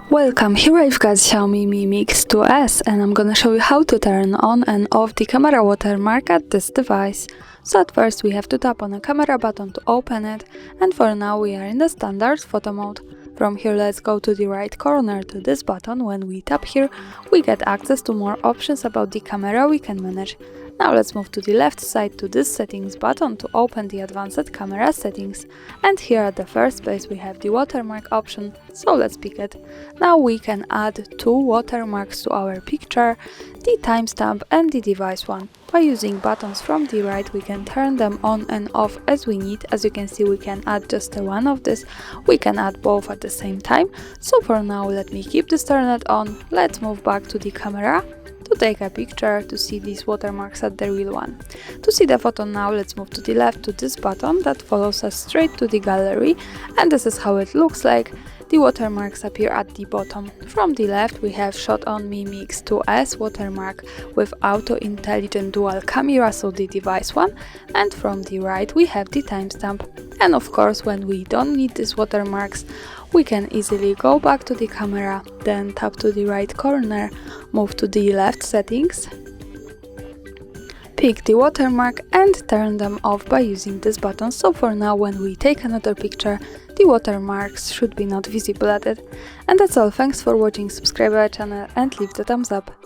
Welcome, here I've got XIAOMI Mi Mix 2S and I'm gonna show you how to turn on and off the camera watermark at this device. So at first we have to tap on the camera button to open it, and for now we are in the standard photo mode. From here let's go to the right corner to this button. When we tap here we get access to more options about the camera we can manage. Now let's move to the left side to this settings button to open the advanced camera settings, and here at the first place we have the watermark option, so let's pick it. Now we can add two watermarks to our picture, the timestamp and the device one. By using buttons from the right we can turn them on and off as we need. As you can see, we can add just one of this, we can add both at the same time. So for now let me keep this turned on. Let's move back to the camera to take a picture to see these watermarks at the real one. To see the photo now, let's move to the left to this button that follows us straight to the gallery, and this is how it looks like. The watermarks appear at the bottom. From the left we have XIAOMI Mi Mix 2S watermark with auto intelligent dual camera, so the device one, and from the right we have the timestamp. And of course, when we don't need these watermarks, we can easily go back to the camera, then tap to the right corner, move to the left settings, pick the watermark and turn them off by using this button. So for now, when we take another picture, the watermarks should be not visible at it. And that's all, thanks for watching, subscribe our channel and leave the thumbs up.